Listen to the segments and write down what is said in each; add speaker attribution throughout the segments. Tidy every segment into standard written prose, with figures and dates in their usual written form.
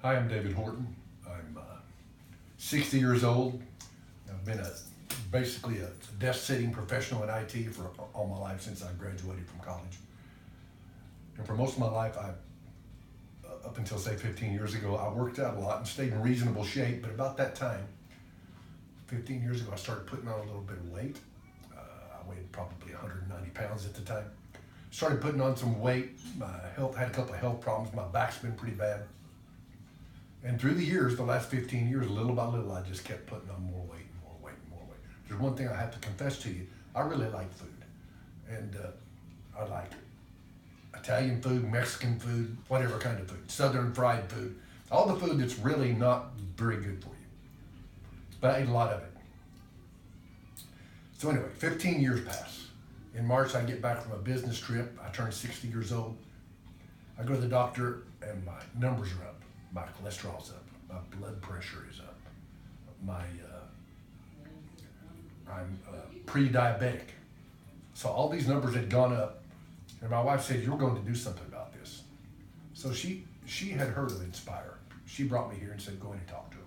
Speaker 1: Hi, I'm David Horton. I'm 60 years old. I've been basically a desk-sitting professional in IT for all my life since I graduated from college. And for most of my life, up until say 15 years ago, I worked out a lot and stayed in reasonable shape. But about that time, 15 years ago, I started putting on a little bit of weight. I weighed probably 190 pounds at the time. Started putting on some weight. My health had a couple of health problems. My back's been pretty bad. And through the years, the last 15 years, little by little, I just kept putting on more weight and more weight and more weight. There's one thing I have to confess to you. I really like food. And I like Italian food, Mexican food, whatever kind of food, Southern fried food, all the food that's really not very good for you. But I ate a lot of it. So anyway, 15 years pass. In March, I get back from a business trip. I turn 60 years old. I go to the doctor and my numbers are up. My cholesterol's up. My blood pressure is up. I'm pre-diabetic. So all these numbers had gone up, and my wife said, "You're going to do something about this." So she had heard of Inspire. She brought me here and said, "Go in and talk to him."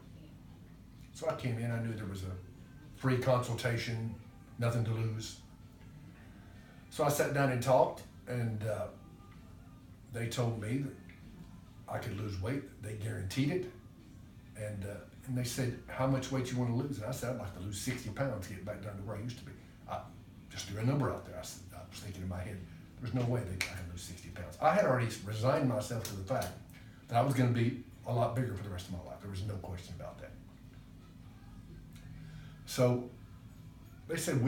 Speaker 1: So I came in. I knew there was a free consultation, nothing to lose. So I sat down and talked, and they told me that I could lose weight. They guaranteed it. And they said, "How much weight you want to lose?" And I said, "I'd like to lose 60 pounds to get back down to where I used to be." I just threw a number out there. I was thinking in my head, there's no way that I can lose 60 pounds. I had already resigned myself to the fact that I was going to be a lot bigger for the rest of my life. There was no question about that. So they said,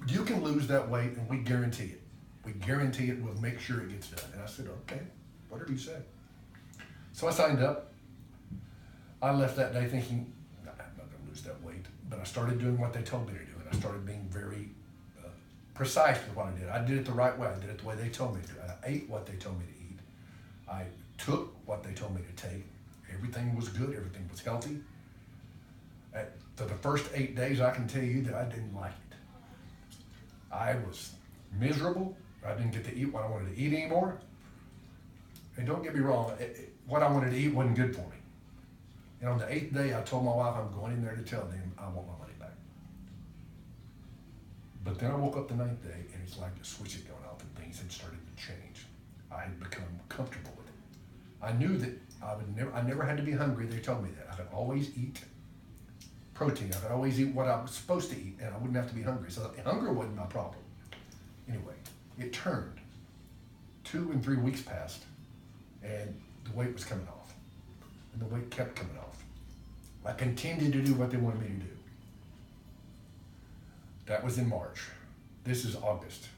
Speaker 1: you can lose that weight and we guarantee it. We guarantee it, we'll make sure it gets done. And I said, okay, whatever you say. So I signed up. I left that day thinking, nah, I'm not gonna lose that weight. But I started doing what they told me to do, and I started being very precise with what I did. I did it the right way. I did it the way they told me to. I ate what they told me to eat. I took what they told me to take. Everything was good, everything was healthy. For the first 8 days, I can tell you that I didn't like it. I was miserable. I didn't get to eat what I wanted to eat anymore. And don't get me wrong, what I wanted to eat wasn't good for me. And on the 8th day, I told my wife I'm going in there to tell them I want my money back. But then I woke up the 9th day, and it's like the switch had gone off and things had started to change. I had become comfortable with it. I knew that I never had to be hungry. They told me that. I could always eat protein. I could always eat what I was supposed to eat, and I wouldn't have to be hungry. So hunger wasn't my problem. Anyway, it turned. 2 and 3 weeks passed, and the weight was coming off. And the weight kept coming off. I continued to do what they wanted me to do. That was in March. This is August.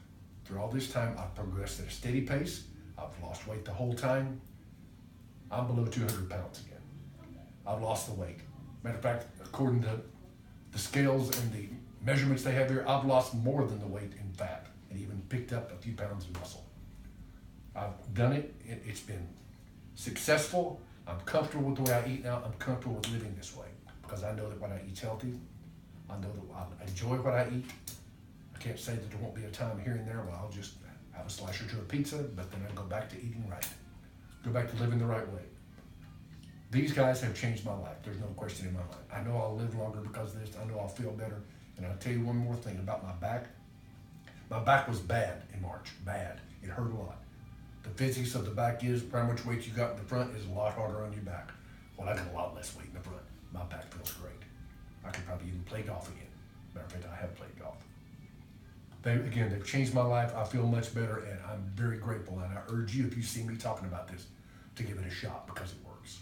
Speaker 1: Through all this time, I've progressed at a steady pace. I've lost weight the whole time. I'm below 200 pounds again. I've lost the weight. Matter of fact, according to the scales and the measurements they have here, I've lost more than the weight in fat and even picked up a few pounds of muscle. I've done it. It's been successful. I'm comfortable with the way I eat now. I'm comfortable with living this way because I know that what I eat is healthy. I know that I enjoy what I eat. I can't say that there won't be a time here and there where I'll just have a slice or two of pizza, but then I go back to eating right. Go back to living the right way. These guys have changed my life. There's no question in my mind. I know I'll live longer because of this. I know I'll feel better. And I'll tell you one more thing about my back. My back was bad in March, bad. It hurt a lot. The physics of the back is how much weight you got in the front is a lot harder on your back. Well, I got a lot less weight in the front. My back feels great. I could probably even play golf again. Matter of fact, I have played golf. They've changed my life. I feel much better, and I'm very grateful. And I urge you, if you see me talking about this, to give it a shot because it works.